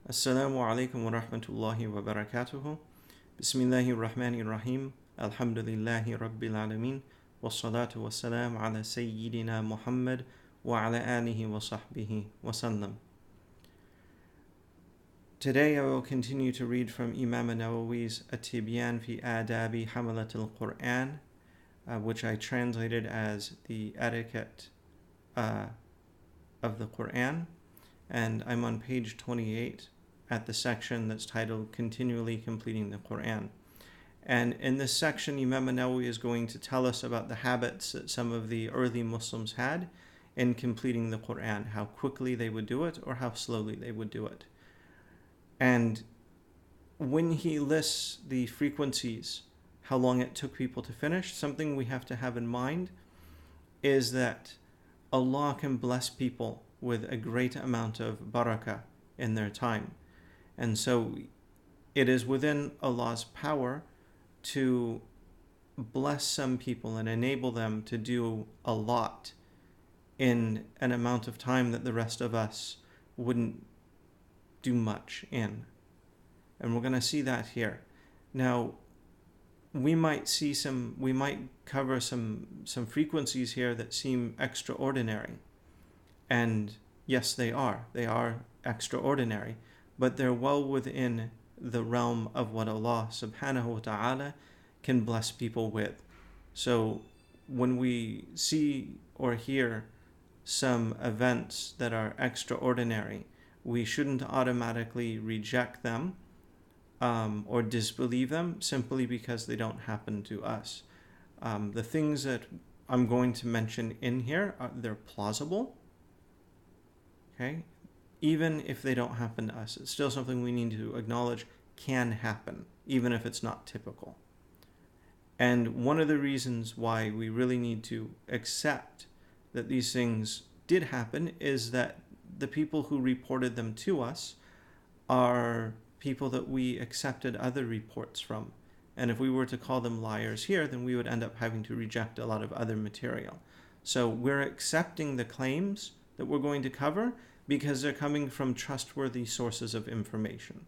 Assalamu alaikum wa rahmatullahi wa barakatuhu. Bismillahir Rahmanir Rahim. Alhamdulillahi Rabbil Alameen. Wassalatu wassalam ala Sayyidina Muhammad wa ala alihi wa sahbihi wa sallam. Today I will continue to read from Imam al-Nawawi's At-Tibyan fi Adabi Hamalat al-Quran, which I translated as the Etiquette of the Quran. And I'm on page 28 at the section that's titled Continually Completing the Quran. And in this section, Imam al-Nawawi is going to tell us about the habits that some of the early Muslims had in completing the Quran, how quickly they would do it or how slowly they would do it. And when he lists the frequencies, how long it took people to finish, something we have to have in mind is that Allah can bless people with a great amount of barakah in their time. And so it is within Allah's power to bless some people and enable them to do a lot in an amount of time that the rest of us wouldn't do much in. And we're going to see that here. Now, we might cover some frequencies here that seem extraordinary. And yes, they are extraordinary, but they're well within the realm of what Allah subhanahu wa ta'ala can bless people with. So when we see or hear some events that are extraordinary, we shouldn't automatically reject them or disbelieve them simply because they don't happen to us. The things that I'm going to mention in here, they're plausible. Okay? Even if they don't happen to us, it's still something we need to acknowledge can happen, even if it's not typical. And one of the reasons why we really need to accept that these things did happen is that the people who reported them to us are people that we accepted other reports from. And if we were to call them liars here, then we would end up having to reject a lot of other material. So we're accepting the claims that we're going to cover because they're coming from trustworthy sources of information.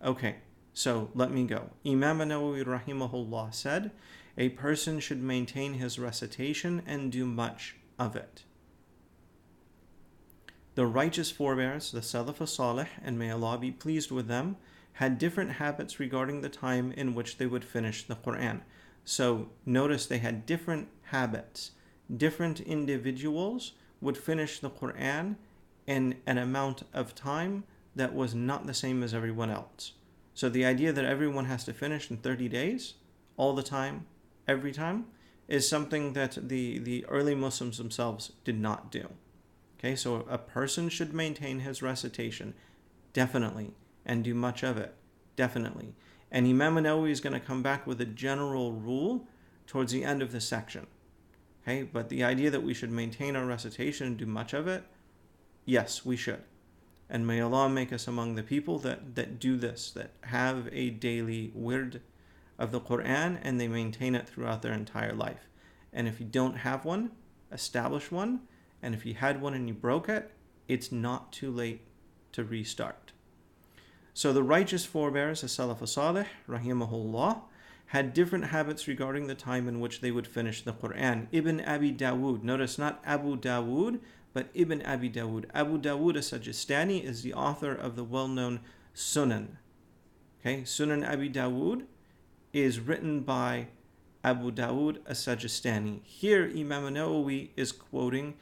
Okay, so let me go. Imam al-Nawawi rahimahullah said, a person should maintain his recitation and do much of it. The righteous forebears, the Salaf as-Salih, and may Allah be pleased with them, had different habits regarding the time in which they would finish the Quran. So notice they had different habits. Different individuals would finish the Quran in an amount of time that was not the same as everyone else. So the idea that everyone has to finish in 30 days, all the time, every time, is something that the early Muslims themselves did not do. Okay, so a person should maintain his recitation, definitely, and do much of it, definitely. And Imam al-Nawawi is going to come back with a general rule towards the end of the section. Okay, but the idea that we should maintain our recitation and do much of it, yes, we should. And may Allah make us among the people that do this, that have a daily wird of the Quran and they maintain it throughout their entire life. And if you don't have one, establish one. And if you had one and you broke it, it's not too late to restart. So the righteous forebears, the Salaf as-Salih, rahimahullah, had different habits regarding the time in which they would finish the Quran. Ibn Abi Dawood, notice not Abu Dawood, but Ibn Abi Dawood. Abu Dawood as-Sajistani is the author of the well-known Sunan. Okay, Sunan Abi Dawood is written by Abu Dawood as-Sajistani. Here, Imam al-Nawawi is quoting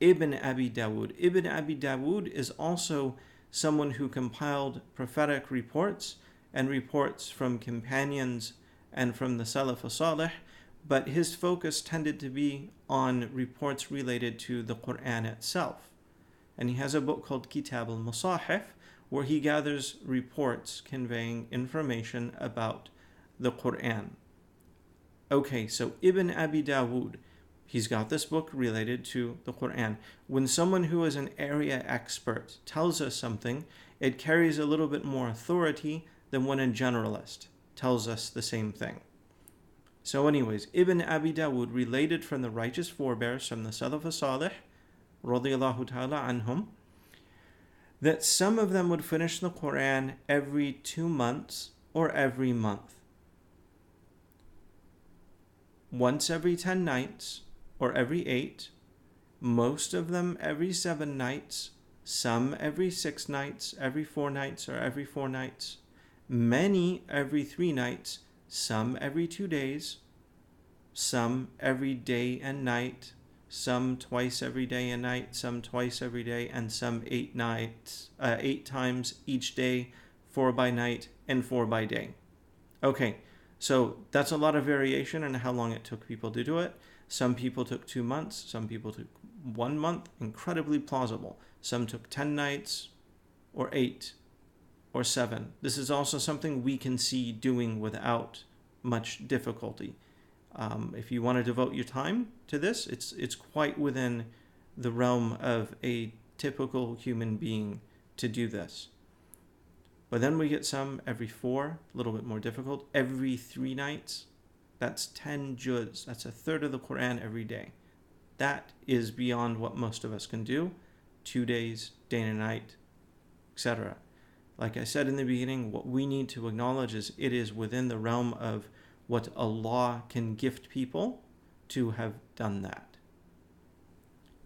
Ibn Abi Dawood. Ibn Abi Dawood is also someone who compiled prophetic reports and reports from companions and from the Salaf as-Salih, but his focus tended to be on reports related to the Quran itself. And he has a book called Kitab al-Musahif, where he gathers reports conveying information about the Quran. Okay, so Ibn Abi Dawood, he's got this book related to the Quran. When someone who is an area expert tells us something, it carries a little bit more authority than when a generalist tells us the same thing. So anyways, Ibn Abi Dawood related from the righteous forebears, from the Salaf as-Salih, radiyallahu ta'ala anhum, that some of them would finish the Quran every 2 months or every month. Once every 10 nights or every 8, most of them every 7 nights, some every 6 nights, every 4 nights or every 4 nights, many every 3 nights, some every 2 days, some every day and night, some twice every day and night, some twice every day, and some 8 nights, 8 times each day, 4 by night and 4 by day. Okay, so that's a lot of variation in how long it took people to do it. Some people took 2 months, some people took 1 month, incredibly plausible. Some took 10 nights or 8 or 7. This is also something we can see doing without much difficulty. If you want to devote your time to this, it's quite within the realm of a typical human being to do this. But then we get some every 4, a little bit more difficult, every 3 nights. That's 10 juz. That's a third of the Quran every day. That is beyond what most of us can do. 2 days, day and night, etc. Like I said in the beginning, what we need to acknowledge is it is within the realm of what Allah can gift people to have done that.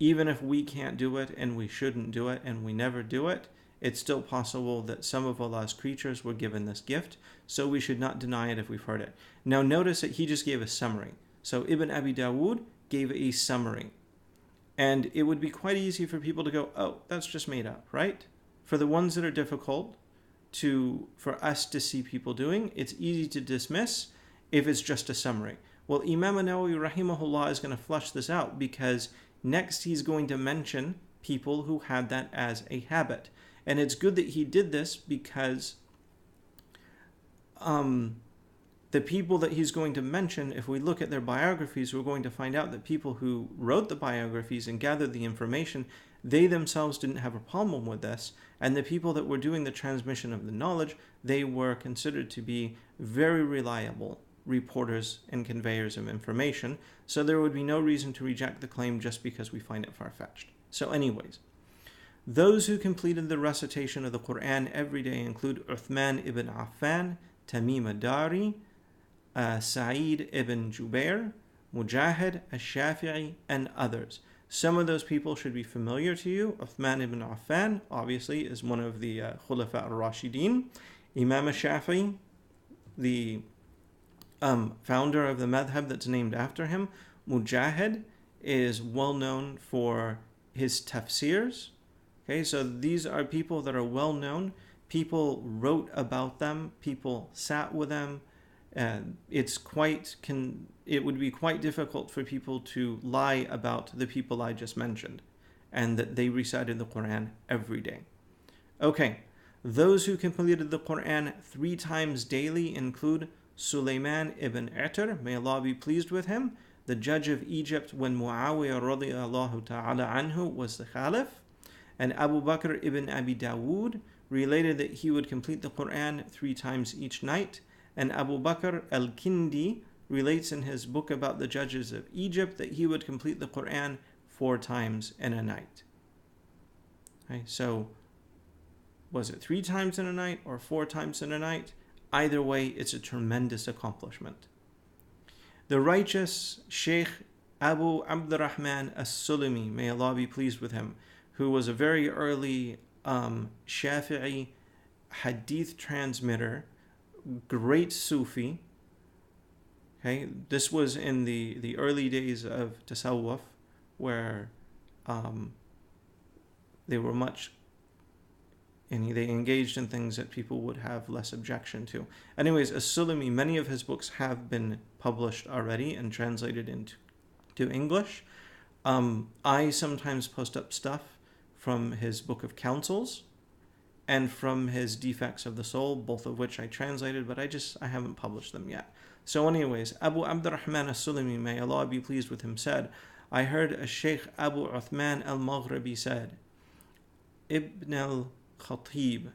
Even if we can't do it and we shouldn't do it and we never do it, it's still possible that some of Allah's creatures were given this gift, so we should not deny it if we've heard it. Now notice that he just gave a summary. So Ibn Abi Dawood gave a summary. And it would be quite easy for people to go, oh, that's just made up, right? For the ones that are difficult for us to see people doing, it's easy to dismiss if it's just a summary. Well, Imam al-Nawawi rahimahullah is going to flush this out, because next he's going to mention people who had that as a habit. And it's good that he did this, because the people that he's going to mention, if we look at their biographies, we're going to find out that people who wrote the biographies and gathered the information, they themselves didn't have a problem with this. And the people that were doing the transmission of the knowledge, they were considered to be very reliable reporters and conveyors of information. So there would be no reason to reject the claim just because we find it far-fetched. So anyways, those who completed the recitation of the Quran every day include Uthman ibn Affan, Tamim ad-Dari, Sa'id ibn Jubair, Mujahid, al-Shafi'i, and others. Some of those people should be familiar to you. Uthman ibn Affan, obviously, is one of the Khulafa al-Rashidin. Imam al-Shafi'i, the founder of the madhab that's named after him. Mujahid is well known for his tafsirs. Okay, so these are people that are well known. People wrote about them. People sat with them. It would be quite difficult for people to lie about the people I just mentioned, and that they recited the Quran every day. Okay, those who completed the Quran 3 times daily include Sulaiman ibn Atar, may Allah be pleased with him, the judge of Egypt when Muawiyah radiallahu ta'ala anhu was the Caliph. And Abu Bakr ibn Abi Dawood related that he would complete the Quran 3 times each night. And Abu Bakr al-Kindi relates in his book about the judges of Egypt that he would complete the Quran 4 times in a night. Okay, so was it 3 times in a night or 4 times in a night? Either way, it's a tremendous accomplishment. The righteous Sheikh Abu Abdurrahman as-Sulami, may Allah be pleased with him, who was a very early Shafi'i hadith transmitter, great Sufi. Okay, this was in the early days of Tasawwuf, where they were much, and they engaged in things that people would have less objection to. Anyways, as-Sulami, many of his books have been published already and translated into English. I sometimes post up stuff from his Book of Counsels and from his Defects of the Soul, both of which I translated, but I haven't published them yet. So anyways, Abu Abdurrahman as-Sulami, may Allah be pleased with him, said, I heard a Sheikh Abu Uthman al-Maghribi said, Ibn al-Khatib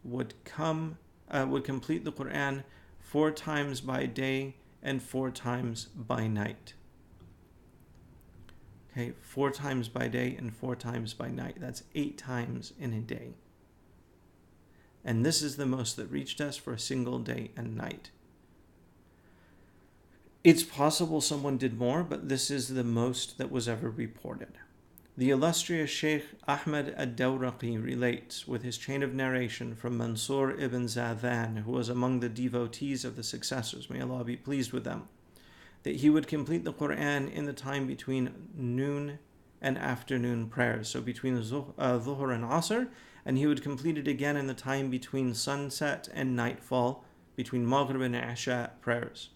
would complete the Quran 4 times by day and 4 times by night. Okay, 4 times by day and 4 times by night. That's 8 times in a day. and this is the most that reached us for a single day and night. It's possible someone did more, but this is the most that was ever reported. The illustrious Sheikh Ahmed ad-Dawraqi relates with his chain of narration from Mansur ibn Zadhan, who was among the devotees of the successors, may Allah be pleased with them, that he would complete the Quran in the time between noon and afternoon prayers, so between Dhuhr and Asr, and he would complete it again in the time between sunset and nightfall, between Maghrib and Isha prayers.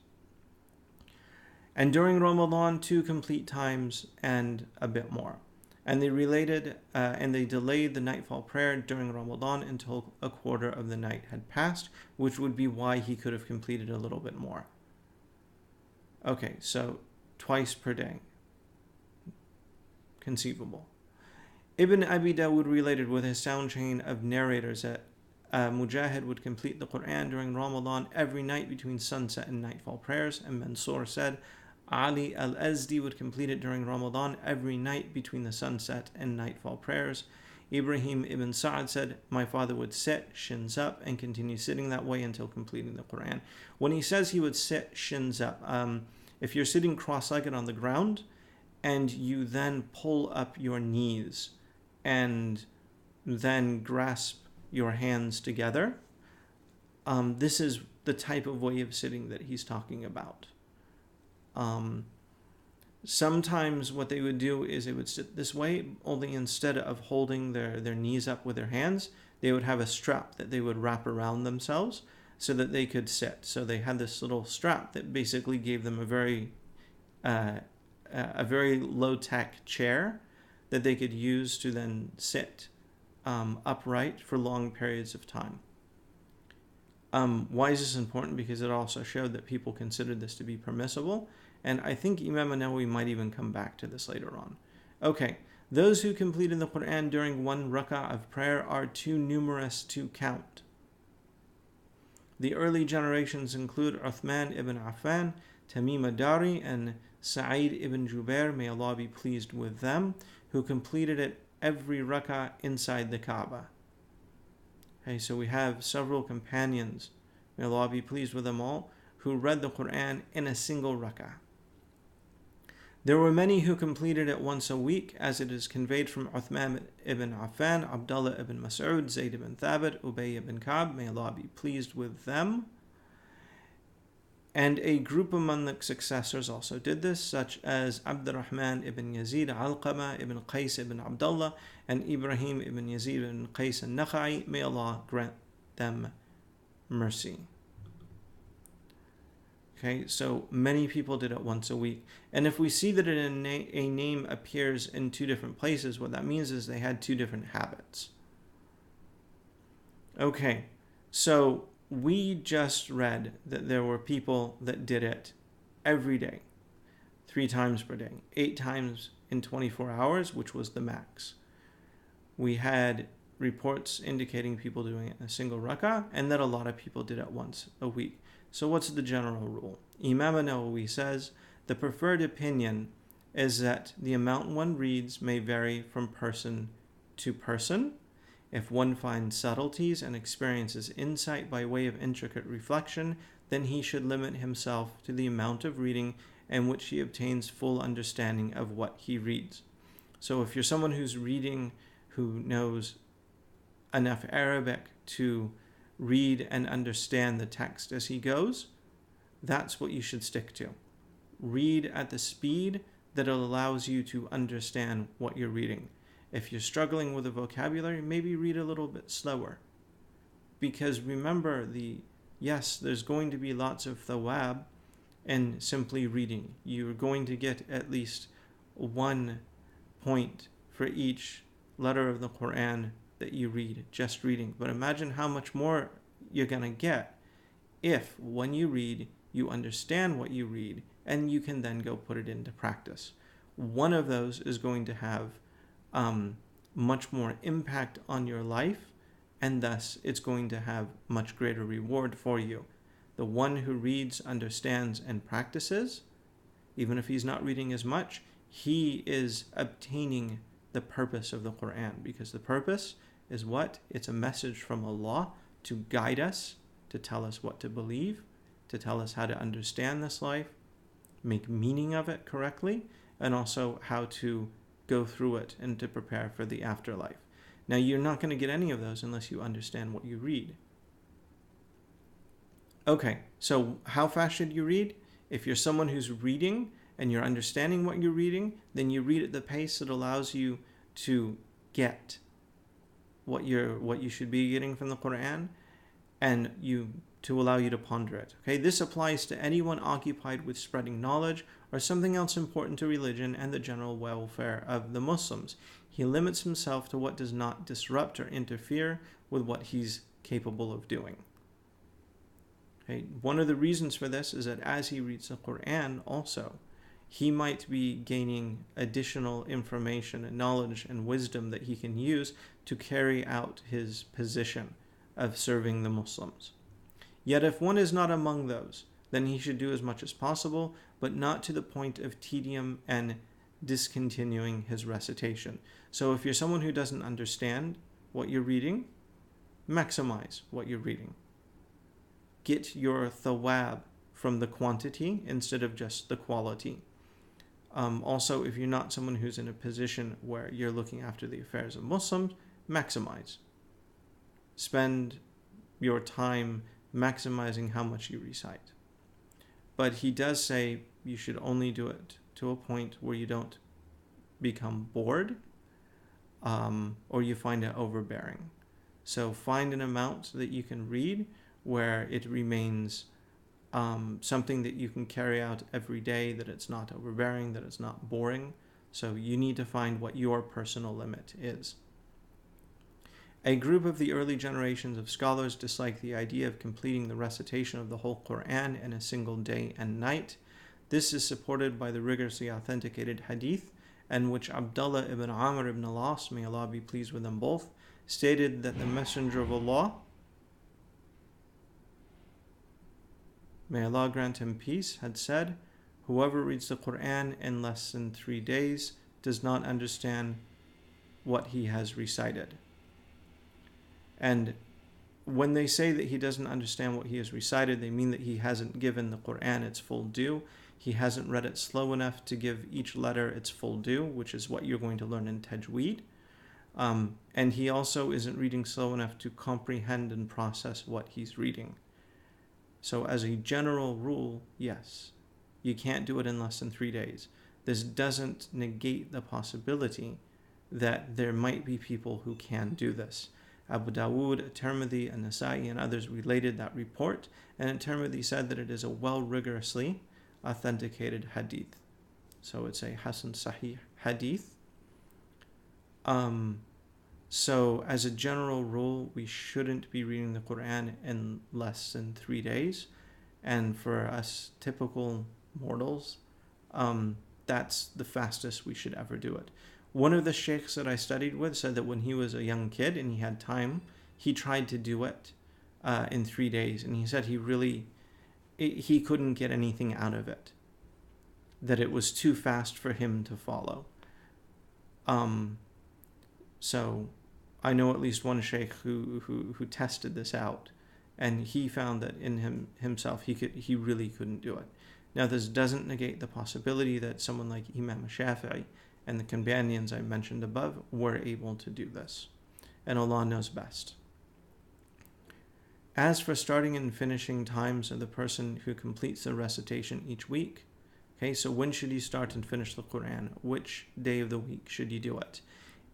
And during Ramadan, 2 complete times and a bit more. And they delayed the nightfall prayer during Ramadan until a quarter of the night had passed, which would be why he could have completed a little bit more. Okay, so twice per day. Conceivable. Ibn Abi Dawud related with his sound chain of narrators that Mujahid would complete the Quran during Ramadan every night between sunset and nightfall prayers, and Mansur said Ali al-Azdi would complete it during Ramadan every night between the sunset and nightfall prayers. Ibrahim ibn Sa'ad said, my father would sit, shins up, and continue sitting that way until completing the Quran. When he says he would sit, shins up, if you're sitting cross-legged on the ground and you then pull up your knees and then grasp your hands together, this is the type of way of sitting that he's talking about. Sometimes what they would do is they would sit this way, only instead of holding their knees up with their hands, they would have a strap that they would wrap around themselves so that they could sit. So they had this little strap that basically gave them a very low-tech chair that they could use to then sit upright for long periods of time. Why is this important? Because it also showed that people considered this to be permissible, and I think Imam al-Nawawi might even come back to this later on. Okay, those who completed the Quran during 1 rak'ah of prayer are too numerous to count. The early generations include Uthman ibn Affan, Tamim ad-Dari, and Sa'id ibn Jubair, may Allah be pleased with them, who completed it every rak'ah inside the Kaaba. Okay, so we have several companions, may Allah be pleased with them all, who read the Quran in a single rak'ah. There were many who completed it once a week, as it is conveyed from Uthman ibn Affan, Abdullah ibn Mas'ud, Zayd ibn Thabit, Ubay ibn Ka'b, may Allah be pleased with them. And a group among the successors also did this, such as Abdurrahman ibn Yazid, Alqama ibn Qais ibn Abdullah, and Ibrahim ibn Yazid ibn Qais al-Nakha'i, may Allah grant them mercy. Okay, so many people did it once a week. And if we see that a name appears in 2 different places, what that means is they had 2 different habits. Okay, so we just read that there were people that did it every day, 3 times per day, 8 times in 24 hours, which was the max. We had reports indicating people doing it in a single rak'ah, and that a lot of people did it once a week. So what's the general rule? Imam al-Nawawi says, the preferred opinion is that the amount one reads may vary from person to person. If one finds subtleties and experiences insight by way of intricate reflection, then he should limit himself to the amount of reading in which he obtains full understanding of what he reads. So if you're someone who's reading, who knows enough Arabic to read and understand the text as he goes, that's what you should stick to. Read at the speed that allows you to understand what you're reading. If you're struggling with the vocabulary, maybe read a little bit slower. Because remember, there's going to be lots of thawab in simply reading. You're going to get at least 1 point for each letter of the Quran that you read, just reading. But imagine how much more you're going to get if, when you read, you understand what you read, and you can then go put it into practice. One of those is going to have much more impact on your life, and thus it's going to have much greater reward for you. The one who reads, understands, and practices, even if he's not reading as much, he is obtaining the purpose of the Quran, because the purpose is what? It's a message from Allah to guide us, to tell us what to believe, to tell us how to understand this life, make meaning of it correctly, and also how to go through it and to prepare for the afterlife. Now, you're not going to get any of those unless you understand what you read. Okay, so how fast should you read? If you're someone who's reading and you're understanding what you're reading, then you read at the pace that allows you to get what you should be getting from the Quran, and to allow you to ponder it. Okay, this applies to anyone occupied with spreading knowledge or something else important to religion and the general welfare of the Muslims. He limits himself to what does not disrupt or interfere with what he's capable of doing. Okay, one of the reasons for this is that as he reads the Quran also, he might be gaining additional information and knowledge and wisdom that he can use to carry out his position of serving the Muslims. Yet if one is not among those, then he should do as much as possible, but not to the point of tedium and discontinuing his recitation. So if you're someone who doesn't understand what you're reading, maximize what you're reading. Get your thawab from the quantity instead of just the quality. Also, if you're not someone who's in a position where you're looking after the affairs of Muslims, maximize. Spend your time maximizing how much you recite. But he does say you should only do it to a point where you don't become bored or you find it overbearing. So find an amount that you can read where it remains something that you can carry out every day, that it's not overbearing, that it's not boring. So you need to find what your personal limit is. A group of the early generations of scholars disliked the idea of completing the recitation of the whole Quran in a single day and night. This is supported by the rigorously authenticated hadith, in which Abdullah ibn Amr ibn al-As, may Allah be pleased with them both, stated that the Messenger of Allah, may Allah grant him peace, had said, "Whoever reads the Quran in less than 3 days does not understand what he has recited." And when they say that he doesn't understand what he has recited, they mean that he hasn't given the Quran its full due. He hasn't read it slow enough to give each letter its full due, which is what you're going to learn in Tajweed. And he also isn't reading slow enough to comprehend and process what he's reading. So as a general rule, yes, you can't do it in less than 3 days. This doesn't negate the possibility that there might be people who can do this. Abu Dawood, Tirmidhi, and Nasa'i and others related that report, and Tirmidhi said that it is a rigorously authenticated hadith. So it's a Hasan Sahih hadith. So as a general rule, we shouldn't be reading the Quran in less than 3 days. And for us typical mortals, that's the fastest we should ever do it. One of the sheikhs that I studied with said that when he was a young kid and he had time, he tried to do it in 3 days. And he said he couldn't get anything out of it, that it was too fast for him to follow. So I know at least one sheikh who tested this out, and he found that in himself he really couldn't do it. Now, this doesn't negate the possibility that someone like Imam Shafi'i and the companions I mentioned above were able to do this, and Allah knows best. As for starting and finishing times of the person who completes the recitation each week, okay, so when should you start and finish the Quran? Which day of the week should you do it?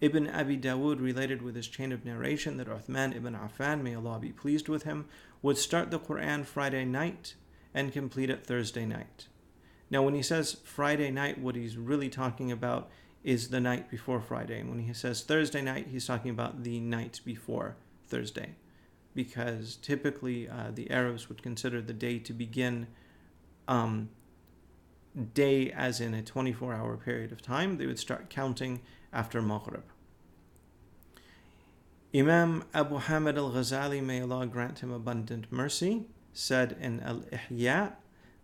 Ibn Abi Dawood related with his chain of narration that Uthman ibn Affan, may Allah be pleased with him, would start the Quran Friday night and complete it Thursday night. Now, when he says Friday night, what he's really talking about is the night before Friday. And when he says Thursday night, he's talking about the night before Thursday. Because typically the Arabs would consider the day to begin day as in a 24-hour period of time. They would start counting after Maghrib. Imam Abu Hamid al-Ghazali, may Allah grant him abundant mercy, said in al-Ihya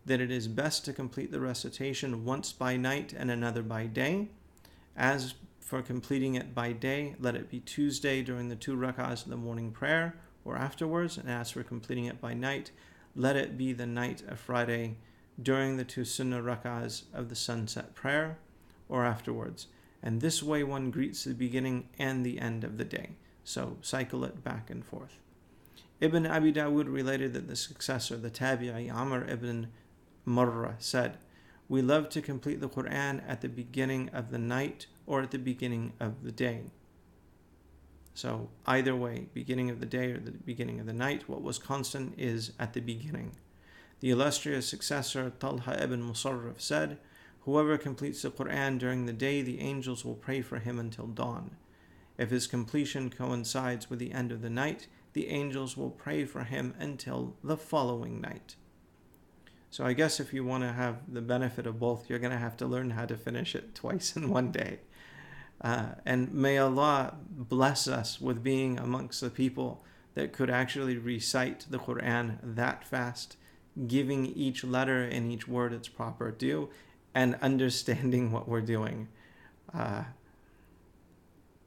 that it is best to complete the recitation once by night and another by day. As for completing it by day, let it be Tuesday during the 2 rak'ahs of the morning prayer, or afterwards. And as for completing it by night, let it be the night of Friday during the 2 sunnah rak'ahs of the sunset prayer or afterwards. And this way one greets the beginning and the end of the day. So cycle it back and forth. Ibn Abi Dawud related that the successor, the Tabi'i Amr ibn Murrah, said, "We love to complete the Quran at the beginning of the night or at the beginning of the day." So either way, beginning of the day or the beginning of the night, what was constant is at the beginning. The illustrious successor, Talha ibn Musarraf, said, "Whoever completes the Quran during the day, the angels will pray for him until dawn. If his completion coincides with the end of the night, the angels will pray for him until the following night." So I guess if you want to have the benefit of both, you're going to have to learn how to finish it twice in one day. And may Allah bless us with being amongst the people that could actually recite the Quran that fast, giving each letter and each word its proper due, and understanding what we're doing.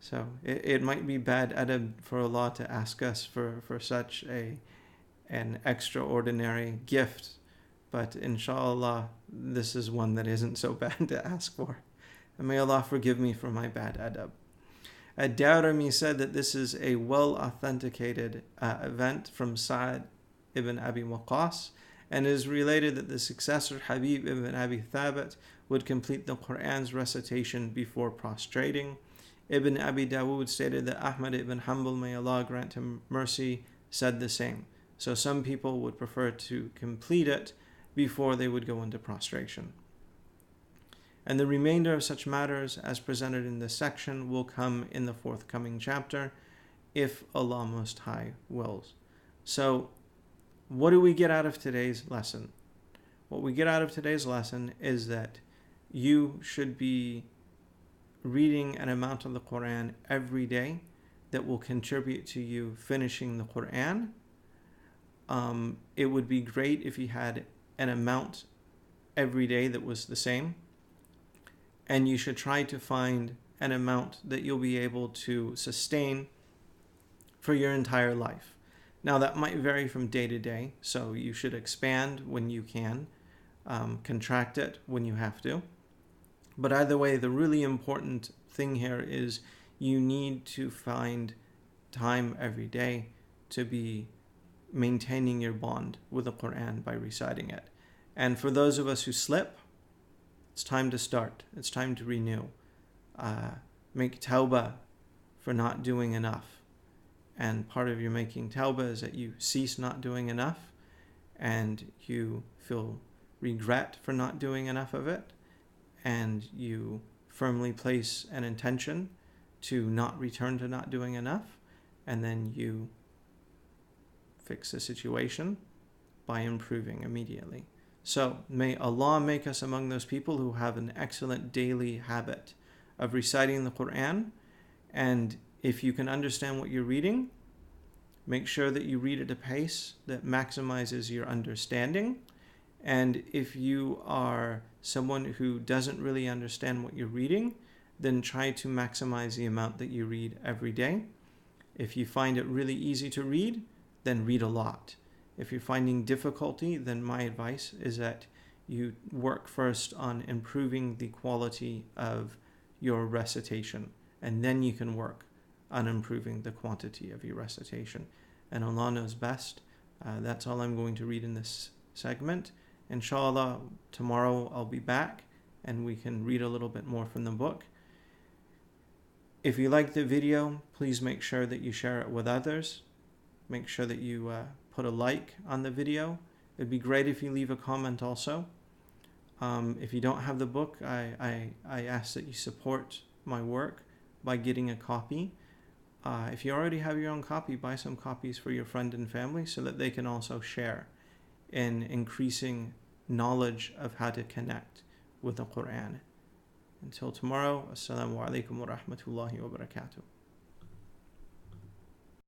So it might be bad adab for Allah to ask us for such an extraordinary gift, but inshallah this is one that isn't so bad to ask for. And may Allah forgive me for my bad adab. Ad-Darimi said that this is a well-authenticated event from Sa'd ibn Abi Waqqas, and is related that the successor Habib ibn Abi Thabit would complete the Quran's recitation before prostrating. Ibn Abi Dawud stated that Ahmad ibn Hanbal, may Allah grant him mercy, said the same. So some people would prefer to complete it before they would go into prostration. And the remainder of such matters as presented in this section will come in the forthcoming chapter, if Allah Most High wills. So, what do we get out of today's lesson? What we get out of today's lesson is that you should be reading an amount of the Quran every day that will contribute to you finishing the Quran. It would be great if you had an amount every day that was the same. And you should try to find an amount that you'll be able to sustain for your entire life. Now that might vary from day to day, so you should expand when you can, contract it when you have to. But either way, the really important thing here is you need to find time every day to be maintaining your bond with the Quran by reciting it. And for those of us who slip, it's time to start. It's time to renew. Make tawbah for not doing enough. And part of your making tawbah is that you cease not doing enough, and you feel regret for not doing enough of it, and you firmly place an intention to not return to not doing enough, and then you fix the situation by improving immediately. So may Allah make us among those people who have an excellent daily habit of reciting the Quran. And if you can understand what you're reading, make sure that you read at a pace that maximizes your understanding. And if you are someone who doesn't really understand what you're reading, then try to maximize the amount that you read every day. If you find it really easy to read, then read a lot. If you're finding difficulty, then my advice is that you work first on improving the quality of your recitation, and then you can work on improving the quantity of your recitation. And Allah knows best. That's all I'm going to read in this segment. Inshallah, tomorrow I'll be back and we can read a little bit more from the book. If you like the video, please make sure that you share it with others. Make sure that you put a like on the video. It'd be great if you leave a comment also. If you don't have the book, I ask that you support my work by getting a copy. If you already have your own copy, buy some copies for your friend and family so that they can also share in increasing knowledge of how to connect with the Quran. Until tomorrow, Assalamu alaikum wa rahmatullahi wa barakatuh.